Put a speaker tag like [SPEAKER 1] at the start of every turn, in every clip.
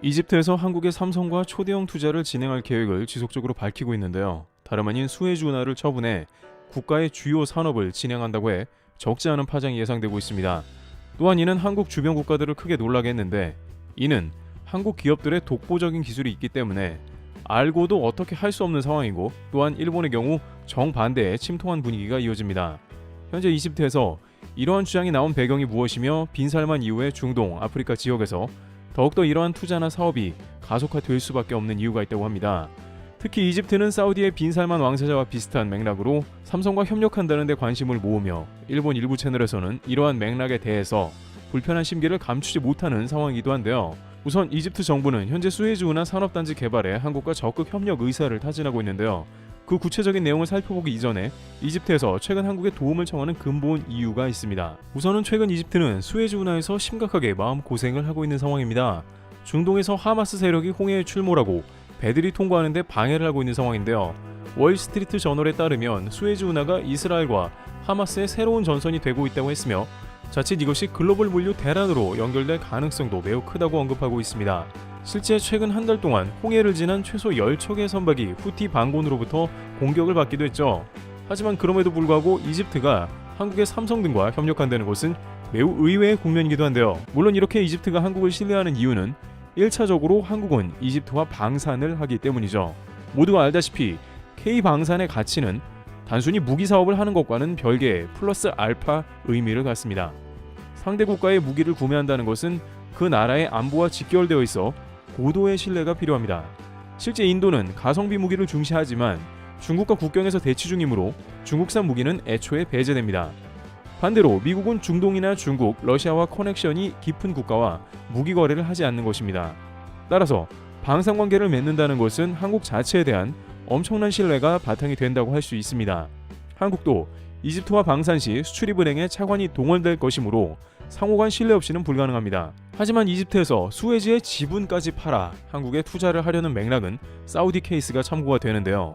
[SPEAKER 1] 이집트에서 한국의 삼성과 초대형 투자를 진행할 계획을 지속적으로 밝히고 있는데요. 다름 아닌 수에즈 운하를 처분해 국가의 주요 산업을 진행한다고 해 적지 않은 파장이 예상되고 있습니다. 또한 이는 한국 주변 국가들을 크게 놀라게 했는데, 이는 한국 기업들의 독보적인 기술이 있기 때문에 알고도 어떻게 할 수 없는 상황이고, 또한 일본의 경우 정반대의 침통한 분위기가 이어집니다. 현재 이집트에서 이러한 주장이 나온 배경이 무엇이며, 빈살만 이후에 중동, 아프리카 지역에서 더욱더 이러한 투자나 사업이 가속화될 수밖에 없는 이유가 있다고 합니다. 특히 이집트는 사우디의 빈살만 왕세자와 비슷한 맥락으로 삼성과 협력한다는 데 관심을 모으며, 일본 일부 채널에서는 이러한 맥락에 대해서 불편한 심기를 감추지 못하는 상황이기도 한데요. 우선 이집트 정부는 현재 수에즈 운하 산업단지 개발에 한국과 적극 협력 의사를 타진하고 있는데요. 그 구체적인 내용을 살펴보기 이전에 이집트에서 최근 한국에 도움을 청하는 근본 이유가 있습니다. 우선은 최근 이집트는 수에즈 운하에서 심각하게 마음고생을 하고 있는 상황입니다. 중동에서 하마스 세력이 홍해에 출몰하고 배들이 통과하는데 방해를 하고 있는 상황인데요. 월스트리트 저널에 따르면 수에즈 운하가 이스라엘과 하마스의 새로운 전선이 되고 있다고 했으며, 자칫 이것이 글로벌 물류 대란으로 연결될 가능성도 매우 크다고 언급하고 있습니다. 실제 최근 한 달 동안 홍해를 지난 최소 10척의 선박이 후티 반군으로부터 공격을 받기도 했죠. 하지만 그럼에도 불구하고 이집트가 한국의 삼성 등과 협력한다는 것은 매우 의외의 국면이기도 한데요. 물론 이렇게 이집트가 한국을 신뢰하는 이유는 1차적으로 한국은 이집트와 방산을 하기 때문이죠. 모두가 알다시피 K방산의 가치는 단순히 무기 사업을 하는 것과는 별개의 플러스 알파 의미를 갖습니다. 상대 국가의 무기를 구매한다는 것은 그 나라의 안보와 직결되어 있어 고도의 신뢰가 필요합니다. 실제 인도는 가성비 무기를 중시하지만 중국과 국경에서 대치 중이므로 중국산 무기는 애초에 배제됩니다. 반대로 미국은 중동이나 중국, 러시아와 커넥션이 깊은 국가와 무기 거래를 하지 않는 것입니다. 따라서 방산 관계를 맺는다는 것은 한국 자체에 대한 엄청난 신뢰가 바탕이 된다고 할 수 있습니다. 한국도 이집트와 방산 시 수출입은행에 차관이 동원될 것이므로 상호간 신뢰 없이는 불가능합니다. 하지만 이집트에서 수에즈의 지분까지 팔아 한국에 투자를 하려는 맥락은 사우디 케이스가 참고가 되는데요.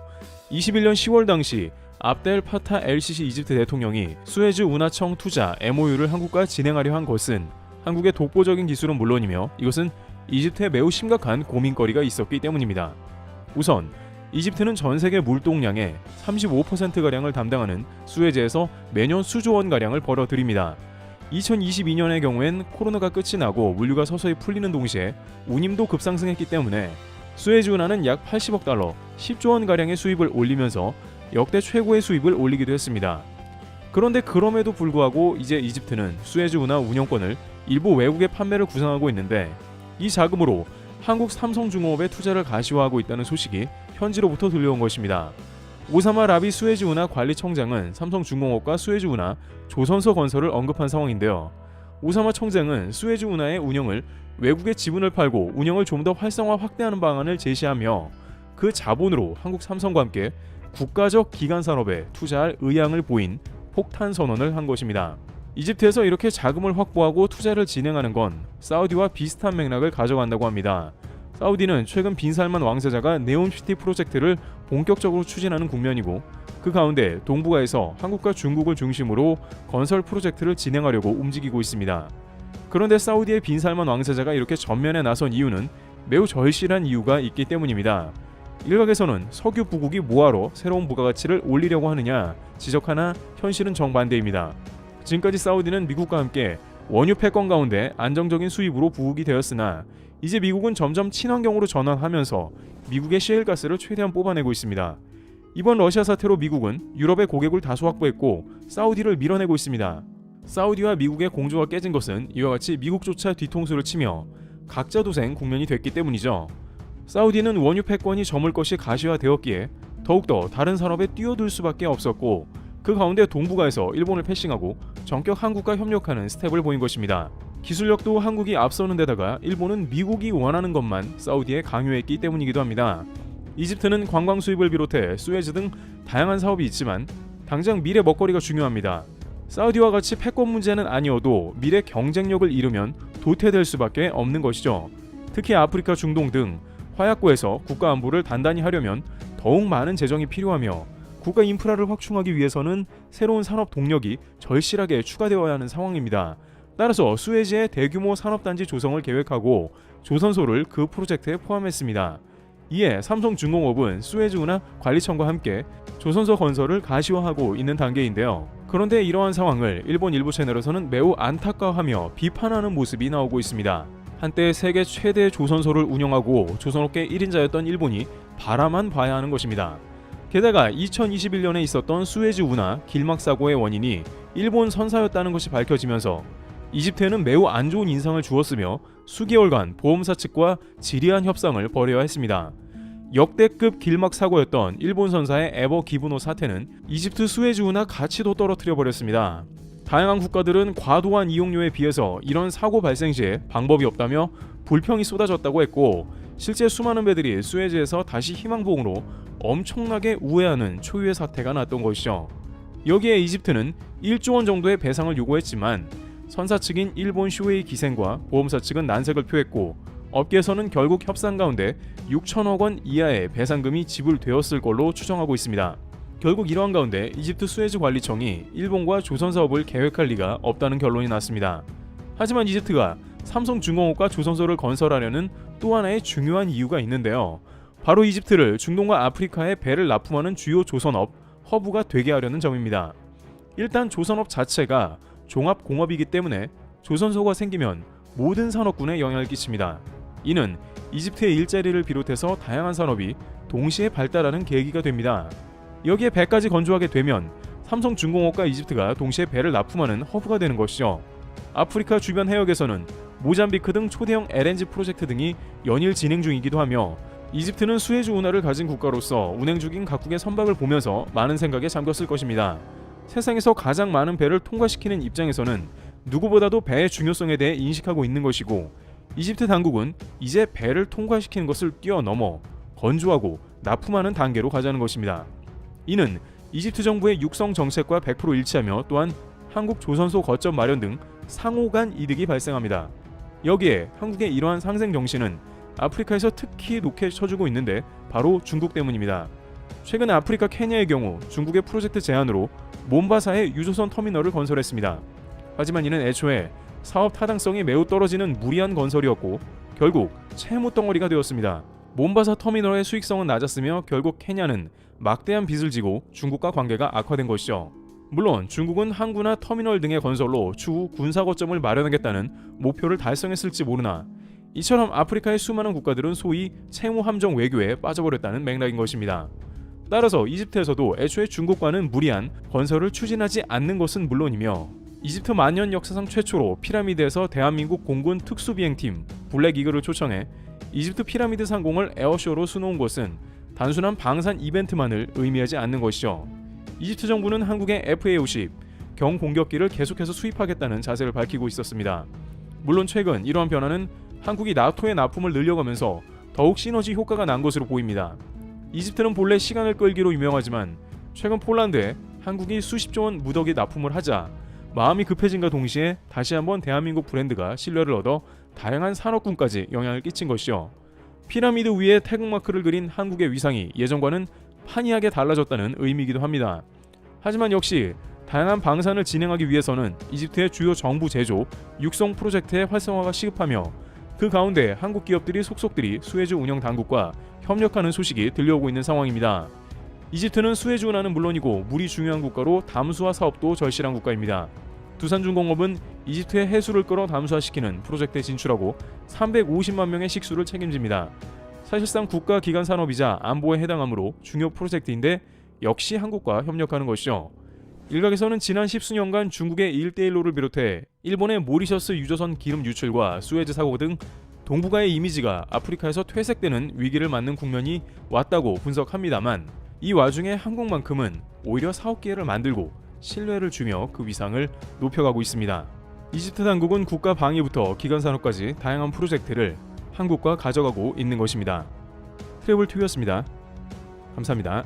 [SPEAKER 1] 21년 10월 당시 압델 파타 LCC 이집트 대통령이 수에즈 운하청 투자 MOU를 한국과 진행하려 한 것은 한국의 독보적인 기술은 물론이며, 이것은 이집트에 매우 심각한 고민거리가 있었기 때문입니다. 우선 이집트는 전 세계 물동량의 35%가량을 담당하는 수에즈에서 매년 수조 원가량을 벌어들입니다. 2022년의 경우엔 코로나가 끝이 나고 물류가 서서히 풀리는 동시에 운임도 급상승했기 때문에 수에즈 운하는 약 80억 달러, 10조 원가량의 수입을 올리면서 역대 최고의 수입을 올리기도 했습니다. 그런데 그럼에도 불구하고 이제 이집트는 수에즈 운하 운영권을 일부 외국에 판매를 구상하고 있는데, 이 자금으로 한국 삼성중공업에 투자를 가시화하고 있다는 소식이 현지로부터 들려온 것입니다. 오사마 라비 수에즈 운하 관리청장은 삼성중공업과 수에즈 운하 조선소 건설을 언급한 상황인데요. 오사마 청장은 수에즈 운하의 운영을 외국에 지분을 팔고 운영을 좀 더 활성화 확대하는 방안을 제시하며, 그 자본으로 한국 삼성과 함께 국가적 기간 산업에 투자할 의향을 보인 폭탄 선언을 한 것입니다. 이집트에서 이렇게 자금을 확보하고 투자를 진행하는 건 사우디와 비슷한 맥락을 가져간다고 합니다. 사우디는 최근 빈살만 왕세자가 네옴시티 프로젝트를 본격적으로 추진하는 국면이고, 그 가운데 동북아에서 한국과 중국을 중심으로 건설 프로젝트를 진행하려고 움직이고 있습니다. 그런데 사우디의 빈살만 왕세자가 이렇게 전면에 나선 이유는 매우 절실한 이유가 있기 때문입니다. 일각에서는 석유 부국이 뭐하러 새로운 부가가치를 올리려고 하느냐 지적하나, 현실은 정반대입니다. 지금까지 사우디는 미국과 함께 원유 패권 가운데 안정적인 수입으로 부국이 되었으나, 이제 미국은 점점 친환경으로 전환하면서 미국의 셰일가스를 최대한 뽑아내고 있습니다. 이번 러시아 사태로 미국은 유럽의 고객을 다수 확보했고 사우디를 밀어내고 있습니다. 사우디와 미국의 공조가 깨진 것은 이와 같이 미국조차 뒤통수를 치며 각자 도생 국면이 됐기 때문이죠. 사우디는 원유 패권이 저물 것이 가시화되었기에 더욱더 다른 산업에 뛰어들 수밖에 없었고, 그 가운데 동북아에서 일본을 패싱하고 전격 한국과 협력하는 스텝을 보인 것입니다. 기술력도 한국이 앞서는 데다가 일본은 미국이 원하는 것만 사우디에 강요했기 때문이기도 합니다. 이집트는 관광 수입을 비롯해 수에즈 등 다양한 사업이 있지만 당장 미래 먹거리가 중요합니다. 사우디와 같이 패권 문제는 아니어도 미래 경쟁력을 잃으면 도태될 수밖에 없는 것이죠. 특히 아프리카, 중동 등 화약고에서 국가 안보를 단단히 하려면 더욱 많은 재정이 필요하며, 국가 인프라를 확충하기 위해서는 새로운 산업 동력이 절실하게 추가되어야 하는 상황입니다. 따라서 수에즈의 대규모 산업단지 조성을 계획하고 조선소를 그 프로젝트에 포함했습니다. 이에 삼성중공업은 수에즈 운하 관리청과 함께 조선소 건설을 가시화하고 있는 단계인데요. 그런데 이러한 상황을 일본 일부 채널에서는 매우 안타까워하며 비판하는 모습이 나오고 있습니다. 한때 세계 최대 조선소를 운영하고 조선업계 1인자였던 일본이 바라만 봐야 하는 것입니다. 게다가 2021년에 있었던 수에즈 운하 길막 사고의 원인이 일본 선사였다는 것이 밝혀지면서 이집트에는 매우 안 좋은 인상을 주었으며 수개월간 보험사 측과 지리한 협상을 벌여야 했습니다. 역대급 길막 사고였던 일본 선사의 에버 기브노 사태는 이집트 수에즈 운하 가치도 떨어뜨려 버렸습니다. 다양한 국가들은 과도한 이용료에 비해서 이런 사고 발생 시에 방법이 없다며 불평이 쏟아졌다고 했고, 실제 수많은 배들이 수에즈에서 다시 희망봉으로 엄청나게 우회하는 초유의 사태가 났던 것이죠. 여기에 이집트는 1조 원 정도의 배상을 요구했지만 선사 측인 일본 쇼웨이 기생과 보험사 측은 난색을 표했고, 업계에서는 결국 협상 가운데 6천억 원 이하의 배상금이 지불되었을 걸로 추정하고 있습니다. 결국 이러한 가운데 이집트 수에즈 관리청이 일본과 조선 사업을 계획할 리가 없다는 결론이 났습니다. 하지만 이집트가 삼성중공업과 조선소를 건설하려는 또 하나의 중요한 이유가 있는데요. 바로 이집트를 중동과 아프리카에 배를 납품하는 주요 조선업 허브가 되게 하려는 점입니다. 일단 조선업 자체가 종합공업이기 때문에 조선소가 생기면 모든 산업군에 영향을 끼칩니다. 이는 이집트의 일자리를 비롯해서 다양한 산업이 동시에 발달하는 계기가 됩니다. 여기에 배까지 건조하게 되면 삼성중공업과 이집트가 동시에 배를 납품하는 허브가 되는 것이죠. 아프리카 주변 해역에서는 모잠비크 등 초대형 LNG 프로젝트 등이 연일 진행 중이기도 하며, 이집트는 수에즈 운하를 가진 국가로서 운행 중인 각국의 선박을 보면서 많은 생각에 잠겼을 것입니다. 세상에서 가장 많은 배를 통과시키는 입장에서는 누구보다도 배의 중요성에 대해 인식하고 있는 것이고, 이집트 당국은 이제 배를 통과시키는 것을 뛰어넘어 건조하고 납품하는 단계로 가자는 것입니다. 이는 이집트 정부의 육성 정책과 100% 일치하며 또한 한국 조선소 거점 마련 등 상호 간 이득이 발생합니다. 여기에 한국의 이러한 상생 정신은 아프리카에서 특히 높게 쳐주고 있는데 바로 중국 때문입니다. 최근 아프리카 케냐의 경우 중국의 프로젝트 제안으로 몬바사에 유조선 터미널을 건설했습니다. 하지만 이는 애초에 사업 타당성이 매우 떨어지는 무리한 건설이었고 결국 채무 덩어리가 되었습니다. 몬바사 터미널의 수익성은 낮았으며 결국 케냐는 막대한 빚을 지고 중국과 관계가 악화된 것이죠. 물론 중국은 항구나 터미널 등의 건설로 추후 군사 거점을 마련하겠다는 목표를 달성했을지 모르나, 이처럼 아프리카의 수많은 국가들은 소위 채무 함정 외교에 빠져버렸다는 맥락인 것입니다. 따라서 이집트에서도 애초에 중국과는 무리한 건설을 추진하지 않는 것은 물론이며, 이집트 만년 역사상 최초로 피라미드에서 대한민국 공군 특수비행팀 블랙 이글을 초청해 이집트 피라미드 상공을 에어쇼로 수놓은 것은 단순한 방산 이벤트만을 의미하지 않는 것이죠. 이집트 정부는 한국의 FA-50 경공격기를 계속해서 수입하겠다는 자세를 밝히고 있었습니다. 물론 최근 이러한 변화는 한국이 나토의 납품을 늘려가면서 더욱 시너지 효과가 난 것으로 보입니다. 이집트는 본래 시간을 끌기로 유명하지만 최근 폴란드에 한국이 수십조 원 무더기 납품을 하자 마음이 급해진과 동시에 다시 한번 대한민국 브랜드가 신뢰를 얻어 다양한 산업군까지 영향을 끼친 것이죠. 피라미드 위에 태극마크를 그린 한국의 위상이 예전과는 판이하게 달라졌다는 의미이기도 합니다. 하지만 역시 다양한 방산을 진행하기 위해서는 이집트의 주요 정부 제조, 육성 프로젝트의 활성화가 시급하며, 그 가운데 한국 기업들이 속속들이 수에즈 운영 당국과 협력하는 소식이 들려오고 있는 상황입니다. 이집트는 수에즈 운하는 물론이고 물이 중요한 국가로 담수화 사업도 절실한 국가입니다. 두산중공업은 이집트의 해수를 끌어 담수화시키는 프로젝트에 진출하고 350만 명의 식수를 책임집니다. 사실상 국가기관 산업이자 안보에 해당하므로 중요 프로젝트인데 역시 한국과 협력하는 것이죠. 일각에서는 지난 십수년간 중국의 1대1로를 비롯해 일본의 모리셔스 유조선 기름 유출과 수에즈 사고 등 동북아의 이미지가 아프리카에서 퇴색되는 위기를 맞는 국면이 왔다고 분석합니다만, 이 와중에 한국만큼은 오히려 사업 기회를 만들고 신뢰를 주며 그 위상을 높여가고 있습니다. 이집트 당국은 국가 방위부터 기관 산업까지 다양한 프로젝트를 한국과 가져가고 있는 것입니다. 트래블2였습니다. 감사합니다.